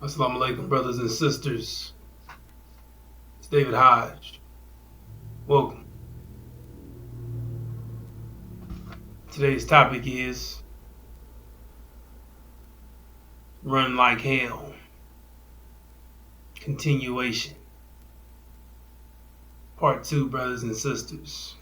Assalamu alaikum, brothers and sisters. It's David Hodge. Welcome. Today's topic is Run Like Hell. Continuation. Part 2, brothers and sisters.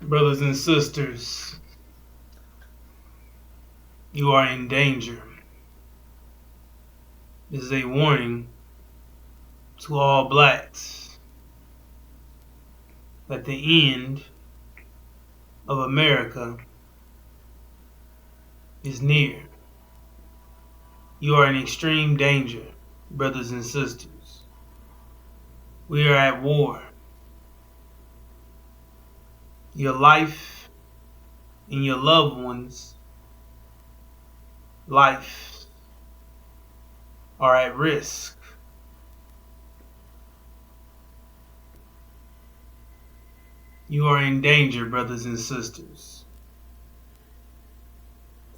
Brothers and sisters, you are in danger. This is a warning to all blacks that the end of America is near. You are in extreme danger, brothers and sisters. We are at war. Your life and your loved ones' life are at risk. You are in danger, brothers and sisters.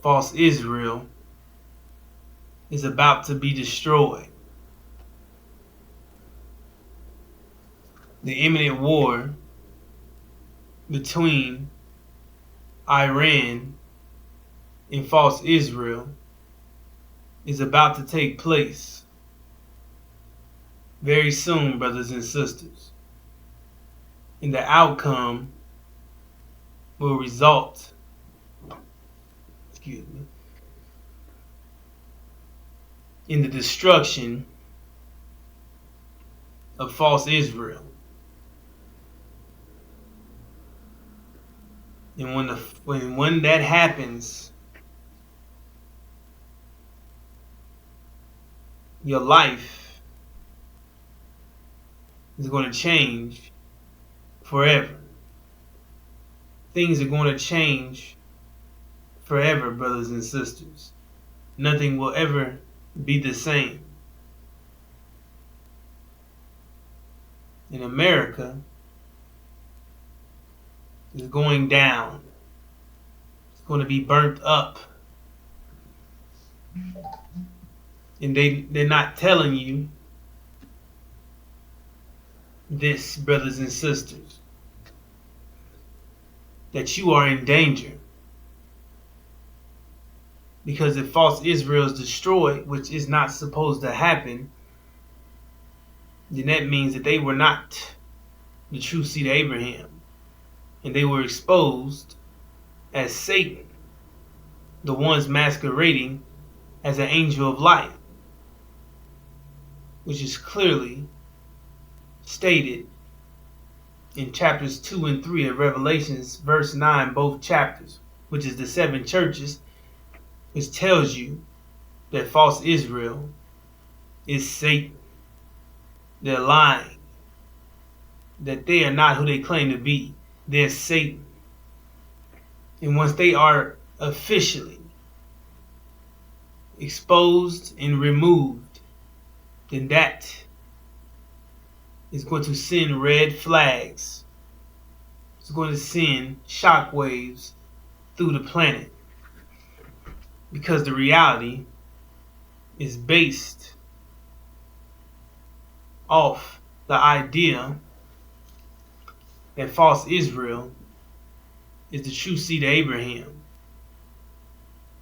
False Israel is about to be destroyed. The imminent war between Iran and false Israel is about to take place very soon, brothers and sisters. And the outcome will result, in the destruction of false Israel. And when that happens, your life is going to change forever. Things are going to change forever, brothers and sisters. Nothing will ever be the same. In America, is going down. It's going to be burnt up. And they're not telling you this, brothers and sisters, that you are in danger. Because if false Israel is destroyed, which is not supposed to happen, then that means that they were not the true seed of Abraham. And they were exposed as Satan, the ones masquerading as an angel of light, which is clearly stated in chapters 2 and 3 of Revelations, verse 9, both chapters, which is the 7 churches, which tells you that false Israel is Satan. They're lying, that they are not who they claim to be. They're Satan. And once they are officially exposed and removed, then that is going to send red flags. It's going to send shockwaves through the planet. Because the reality is based off the idea that false Israel is the true seed of Abraham.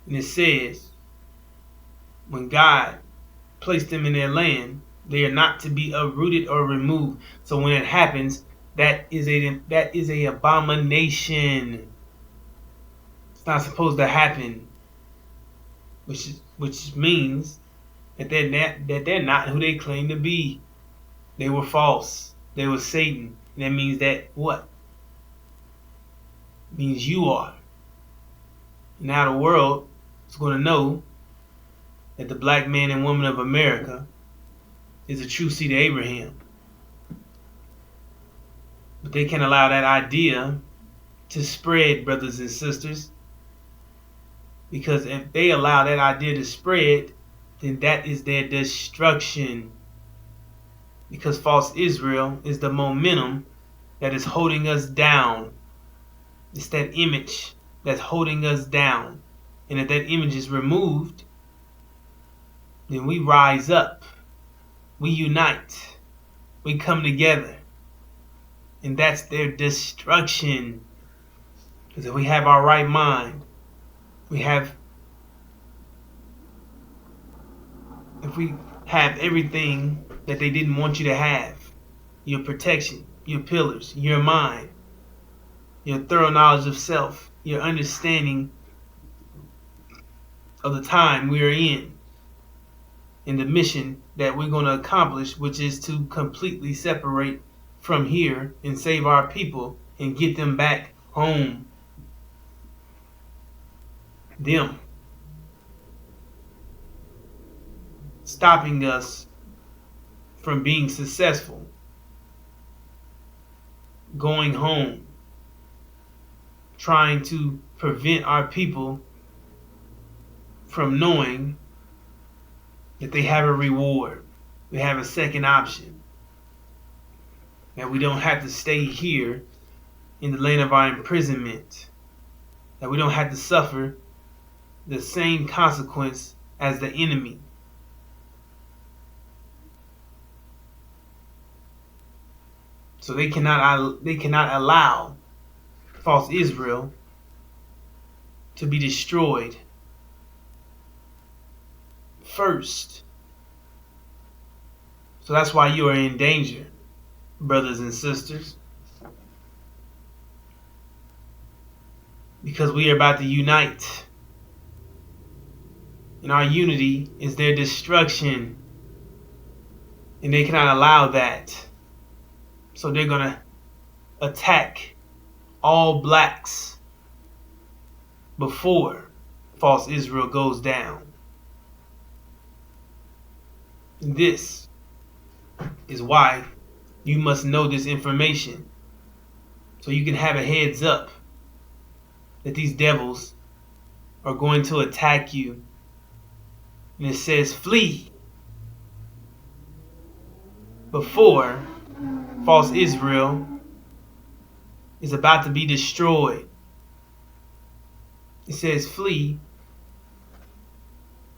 And it says, when God placed them in their land, they are not to be uprooted or removed. So when it happens, that is a abomination. It's not supposed to happen, which means that they're not who they claim to be. They were false. They were Satan. And that means that what? It means you are. Now the world is going to know that the black man and woman of America is a true seed of Abraham. But they can't allow that idea to spread, brothers and sisters. Because if they allow that idea to spread, then that is their destruction. Because false Israel is the momentum that is holding us down. It's that image that's holding us down. And if that image is removed, then we rise up. We unite. We come together. And that's their destruction. Because if we have our right mind, if we have everything that they didn't want you to have, your protection, your pillars, your mind, your thorough knowledge of self, your understanding of the time we are in, and the mission that we're going to accomplish, which is to completely separate from here and save our people and get them back home. Them stopping us from being successful, going home, trying to prevent our people from knowing that they have a reward, they have a second option, that we don't have to stay here in the land of our imprisonment, that we don't have to suffer the same consequence as the enemy. So they cannot allow false Israel to be destroyed first. So that's why you are in danger, brothers and sisters. Because we are about to unite. And our unity is their destruction. And they cannot allow that. So they're going to attack all blacks before false Israel goes down. And this is why you must know this information. So you can have a heads up that these devils are going to attack you. And it says flee before false Israel is about to be destroyed. It says flee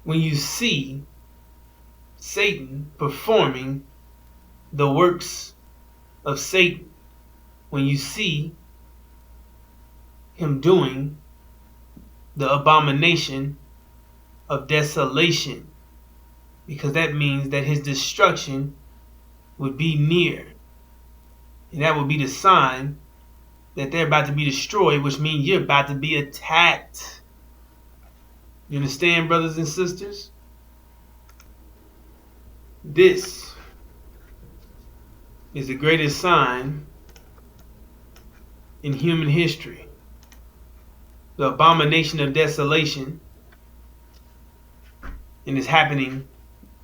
when you see Satan performing the works of Satan. When you see him doing the abomination of desolation, because that means that his destruction would be near, and that would be the sign that they're about to be destroyed, which means you're about to be attacked. You understand, brothers and sisters? This is the greatest sign in human history. The abomination of desolation, and it's happening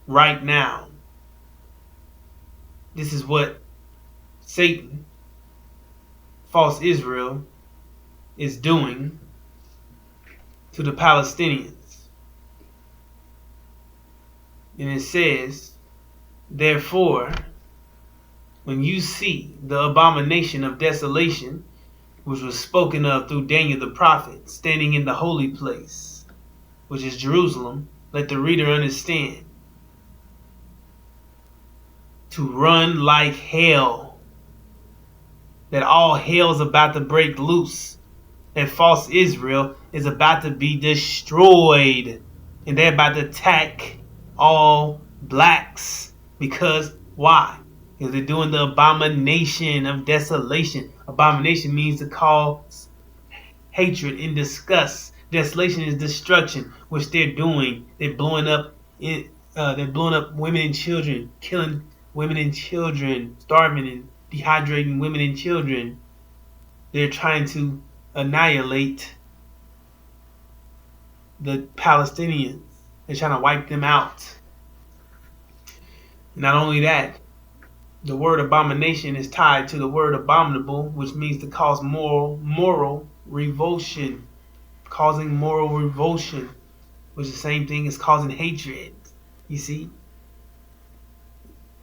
right now. This is what Satan, false Israel, is doing to the Palestinians. And it says, therefore, when you see the abomination of desolation, which was spoken of through Daniel the prophet, standing in the holy place, which is Jerusalem, let the reader understand. To run like hell. That all hell is about to break loose. That false Israel is about to be destroyed. And they're about to attack all blacks. Because why? Because they're doing the abomination of desolation. Abomination means to cause hatred and disgust. Desolation is destruction, which they're doing. They're blowing up women and children, killing women and children, starving and dehydrating women and children. They're trying to annihilate the Palestinians. They're trying to wipe them out. Not only that, the word abomination is tied to the word abominable, which means to cause moral revulsion. Causing moral revulsion, which is the same thing as causing hatred. You see?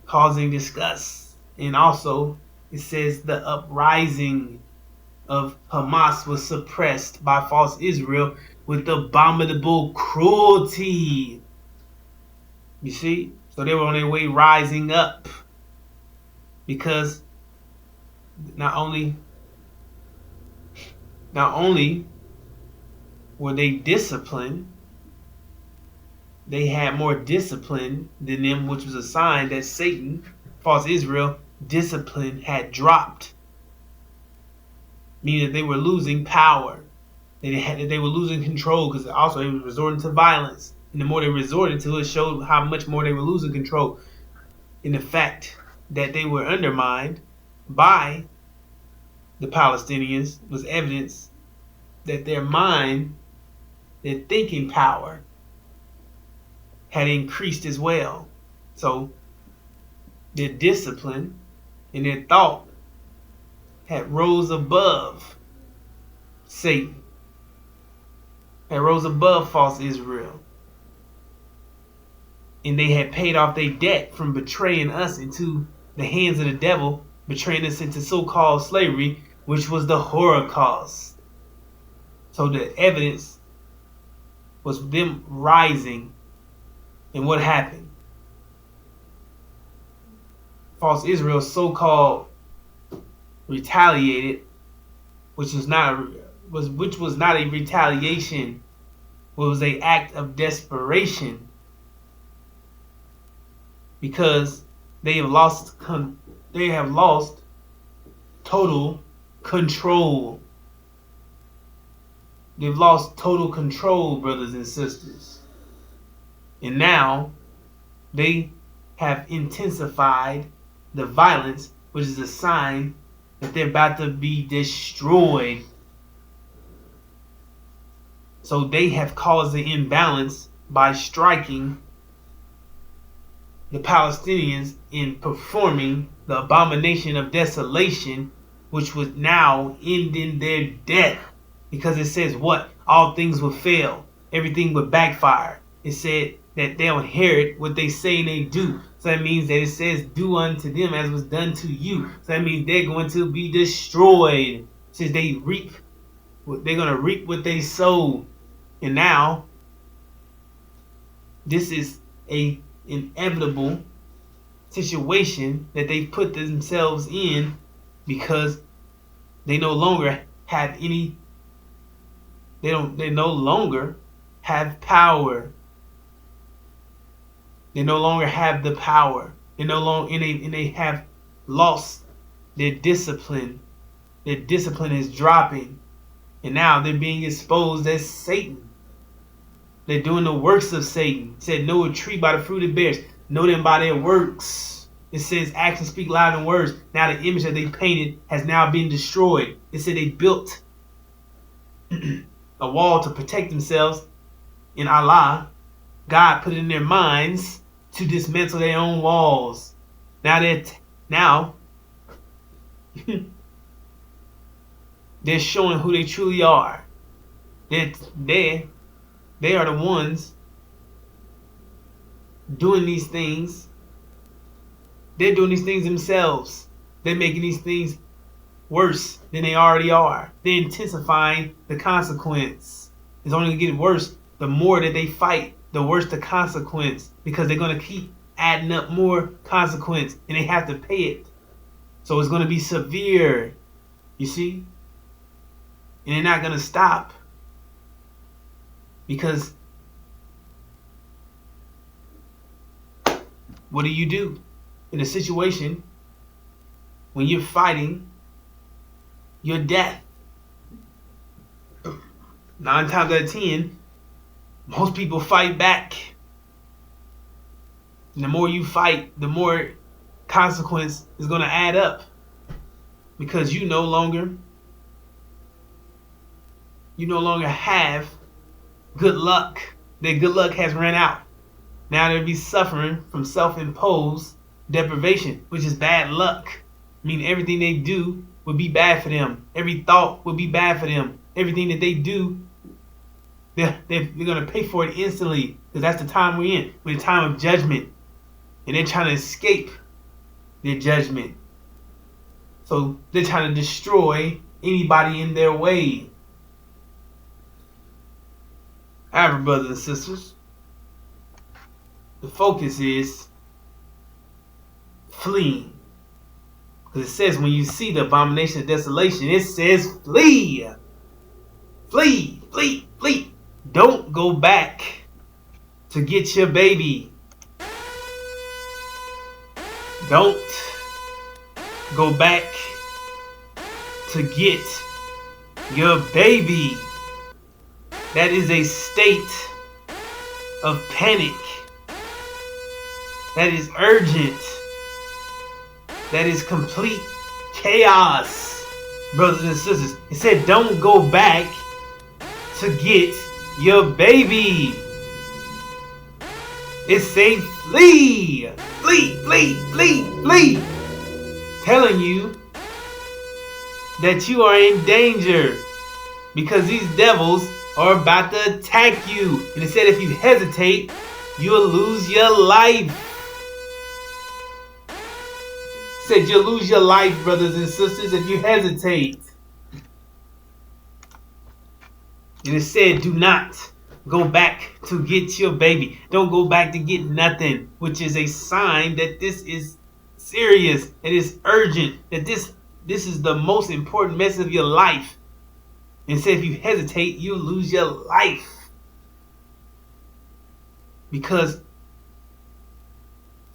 Causing disgust. And also, it says the uprising of Hamas was suppressed by false Israel with abominable cruelty. You see? So they were on their way rising up. Because not only were they disciplined, they had more discipline than them, which was a sign that Satan, false Israel, discipline had dropped. Meaning that they were losing power. They were losing control, because also they were resorting to violence. And the more they resorted to it, showed how much more they were losing control. In the fact that they were undermined by the Palestinians was evidence that their mind, their thinking power, had increased as well. So their discipline and their thought had rose above Satan, had rose above false Israel. And they had paid off their debt from betraying us into the hands of the devil, betraying us into so-called slavery, which was the Holocaust. So the evidence was them rising. And what happened? False Israel so-called retaliated, which was not a retaliation, it was an act of desperation, because they have lost total control. They've lost total control, brothers and sisters. And now they have intensified the violence, which is a sign that they're about to be destroyed. So they have caused the imbalance by striking the Palestinians in performing the abomination of desolation, which was now ending their death. Because it says what? All things will fail. Everything will backfire. It said that they'll inherit what they say they do. So that means that it says, do unto them as was done to you. So that means they're going to be destroyed. It says they're going to reap what they sow. And now, this is a inevitable situation that they put themselves in, because they no longer have any, they no longer have power. They no longer have the power. And they have lost their discipline. Their discipline is dropping. And now they're being exposed as Satan. They're doing the works of Satan. It said, know a tree by the fruit it bears. Know them by their works. It says, actions speak louder than words. Now the image that they painted has now been destroyed. It said they built a wall to protect themselves in Allah. God put it in their minds to dismantle their own walls. Now they're showing who they truly are. They are the ones doing these things. They're doing these things themselves. They're making these things worse than they already are. They're intensifying the consequence. It's only going to get worse the more that they fight, the worse the consequence, because they're going to keep adding up more consequence and they have to pay it. So it's going to be severe, you see? And they're not going to stop, because what do you do in a situation when you're fighting your death? 9 times out of 10, most people fight back. And the more you fight, the more consequence is going to add up. Because you no longer have good luck. That good luck has ran out. Now they'll be suffering from self-imposed deprivation, which is bad luck. I mean, everything they do would be bad for them. Every thought would be bad for them. Everything that they do, they're going to pay for it instantly. Because that's the time we're in. We're in a time of judgment. And they're trying to escape their judgment. So they're trying to destroy anybody in their way. However, brothers and sisters, the focus is fleeing. Because it says when you see the abomination of desolation, it says flee. Flee, flee, flee. Don't go back to get your baby. Don't go back to get your baby. That is a state of panic. That is urgent. That is complete chaos, brothers and sisters. It said don't go back to get your baby. It said flee. Flee, flee, flee, flee. Telling you that you are in danger because these devils are about to attack you. And it said if you hesitate, you'll lose your life. It said you'll lose your life, brothers and sisters, if you hesitate. And it said do not go back to get your baby. Don't go back to get nothing, which is a sign that this is serious. It is urgent. That this is the most important message of your life. And say if you hesitate, you'll lose your life. Because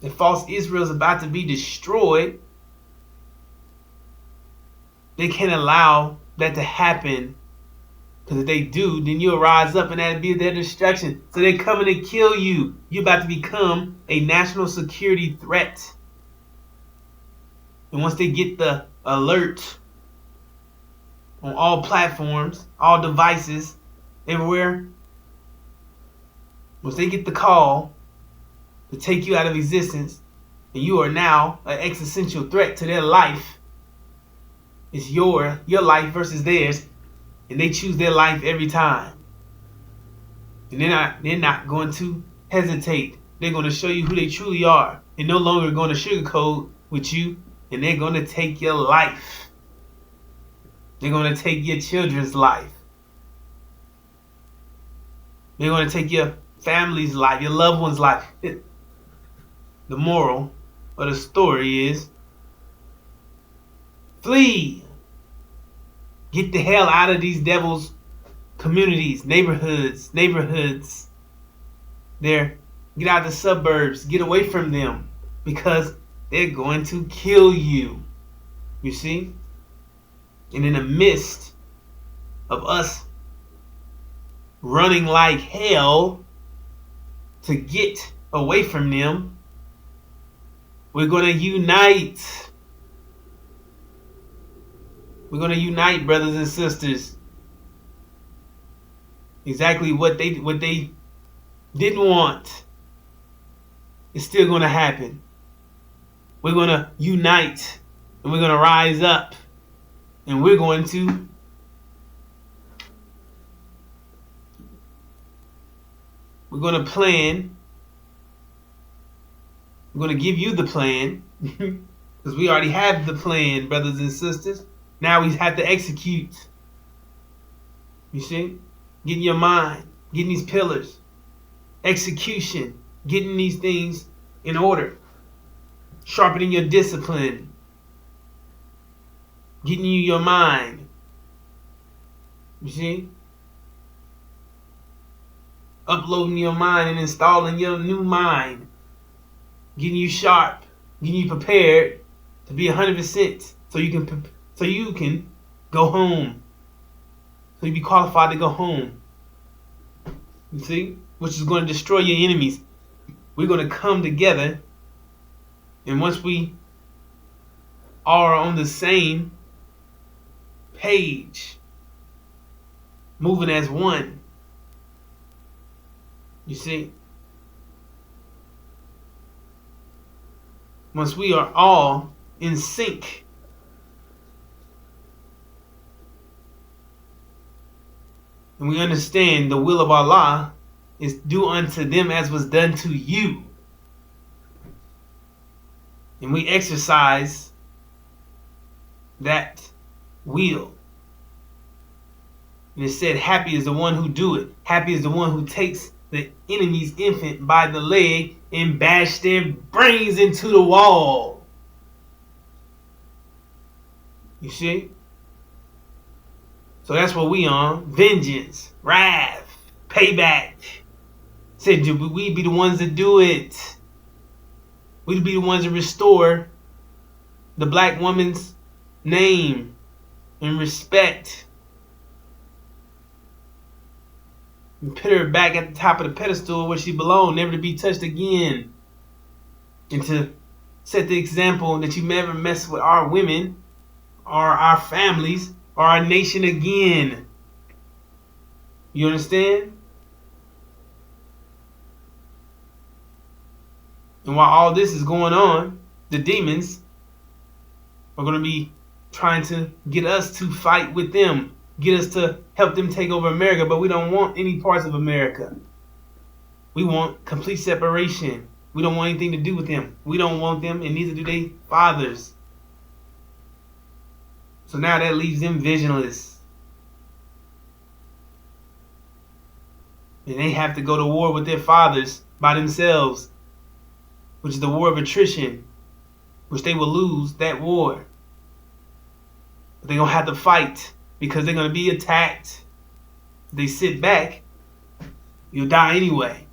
the false Israel is about to be destroyed. They can't allow that to happen. Because if they do, then you'll rise up and that'll be their destruction. So they're coming to kill you. You're about to become a national security threat. And once they get the alert on all platforms, all devices, everywhere, once they get the call to take you out of existence, and you are now an existential threat to their life, it's your life versus theirs. And they choose their life every time. And they're not going to hesitate. They're going to show you who they truly are. They're no longer going to sugarcoat with you. And they're going to take your life. They're going to take your children's life. They're going to take your family's life, your loved one's life. The moral of the story is flee. Get the hell out of these devils' communities, neighborhoods. Get out of the suburbs. Get away from them. Because they're going to kill you. You see? And in the midst of us running like hell to get away from them, we're going to unite. We're going to unite, brothers and sisters. Exactly what they didn't want is still going to happen. We're going to unite and we're going to rise up and we're going to plan. We're going to give you the plan because we already have the plan, brothers and sisters. Now we have to execute. You see? Getting your mind. Getting these pillars. Execution. Getting these things in order. Sharpening your discipline. Getting you your mind. You see? Uploading your mind and installing your new mind. Getting you sharp. Getting you prepared to be 100% so you can go home. So you be qualified to go home. You see? Which is going to destroy your enemies. We're going to come together. And once we are on the same page, moving as one, you see? Once we are all in sync, and we understand the will of Allah is do unto them as was done to you, and we exercise that will. And it said, happy is the one who do it. Happy is the one who takes the enemy's infant by the leg and bash their brains into the wall. You see? So that's what we on. Vengeance, wrath, payback. Said we be the ones that do it. We'd be the ones that restore the black woman's name and respect. And put her back at the top of the pedestal where she belonged, never to be touched again. And to set the example that you never mess with our women or our families or our nation again. You understand? And while all this is going on, the demons are going to be trying to get us to fight with them, get us to help them take over America, but we don't want any parts of America. We want complete separation. We don't want anything to do with them. We don't want them, and neither do they fathers. So now that leaves them visionless. And they have to go to war with their fathers by themselves, which is the war of attrition, which they will lose that war. But they're going to have to fight because they're going to be attacked. If they sit back, you'll die anyway.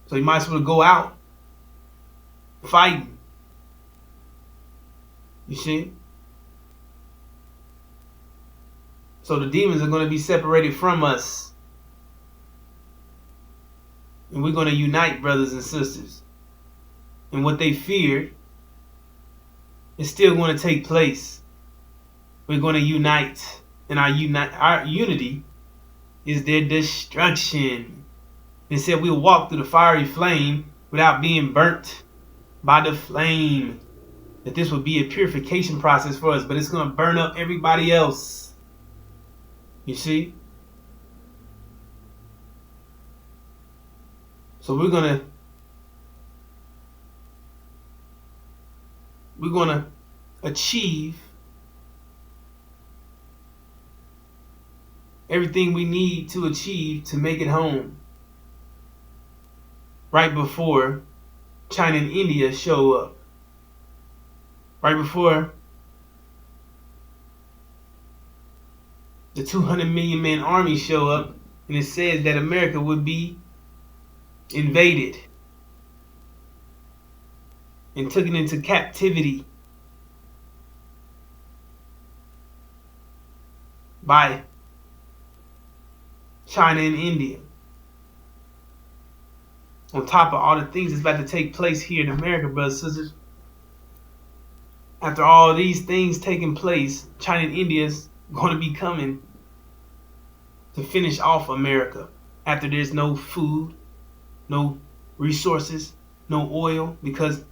So you might as well go out fighting. You see? So the demons are going to be separated from us. And we're going to unite, brothers and sisters. And what they feared is still going to take place. We're going to unite. And our unity is their destruction. It said we'll walk through the fiery flame without being burnt by the flame. That this would be a purification process for us, but it's going to burn up everybody else. You see? So we're going to achieve everything we need to achieve to make it home. Right before China and India show up. Right before the 200 million man army show up, and it says that America would be invaded and taken into captivity by China and India. On top of all the things that's about to take place here in America, brothers and sisters. After all these things taking place, China and India is going to be coming to finish off America. After there's no food, no resources, no oil. Because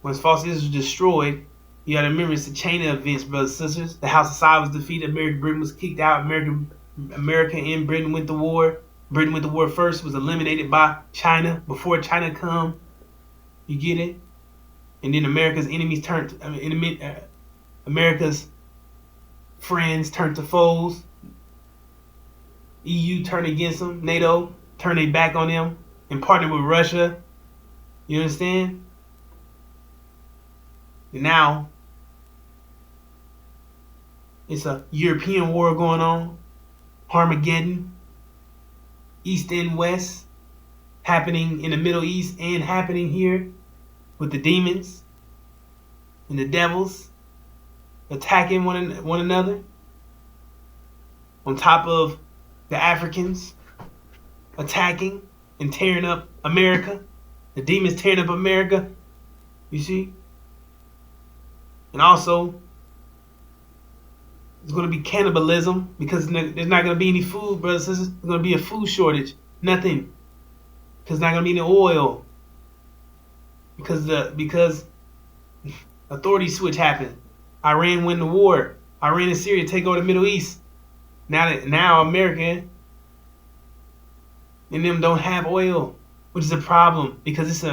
once false Israel was destroyed, you got to remember it's a chain of events, brothers and sisters. The House of Side was defeated. Britain was kicked out. America and Britain went to war. Britain went to war first, was eliminated by China before China come. You get it? And then America's enemies turned, America's friends turned to foes. EU turned against them. NATO turned their back on them and partnered with Russia. You understand? And now it's a European war going on. Armageddon. East and West, happening in the Middle East and happening here with the demons and the devils attacking one another. on top of the Africans attacking and tearing up America. The demons tearing up America. You see? And also, there's going to be cannibalism because there's not going to be any food, brothers and sisters. There's going to be a food shortage. Nothing. Because there's not going to be any oil. Because authority switch happened. Iran win the war. Iran and Syria take over the Middle East. Now America and them don't have oil, which is a problem because this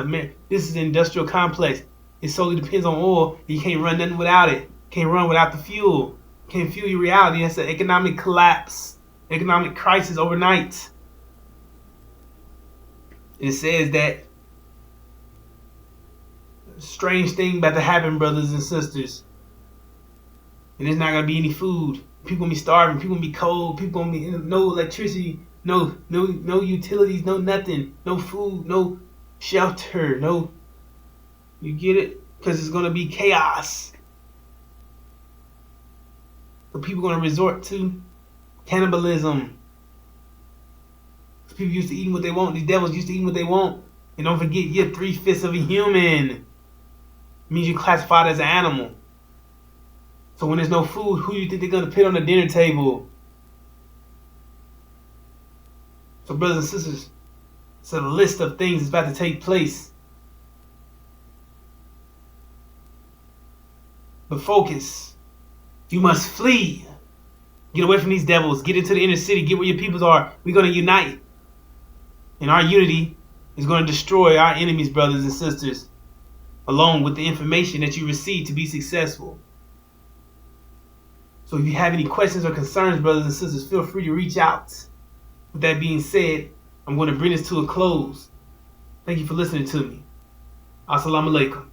is an industrial complex. It solely depends on oil. You can't run nothing without it. Can't run without the fuel. Can't fuel your reality. That's an economic collapse, economic crisis overnight. It says that strange thing about to happen, brothers and sisters. And there's not gonna be any food. People gonna be starving. People gonna be cold. People gonna be no electricity, no utilities, no nothing, no food, no shelter, no. You get it? Because it's gonna be chaos. So people gonna resort to cannibalism. People used to eating what they want. These devils used to eating what they want. And don't forget, you're 3/5 of a human. It means you're classified as an animal. So when there's no food, who do you think they're going to put on the dinner table? So brothers and sisters, it's a list of things that's about to take place. But focus. You must flee. Get away from these devils. Get into the inner city. Get where your peoples are. We're going to unite. And our unity is going to destroy our enemies, brothers and sisters, along with the information that you receive to be successful. So if you have any questions or concerns, brothers and sisters, feel free to reach out. With that being said, I'm going to bring this to a close. Thank you for listening to me. Assalamu alaikum.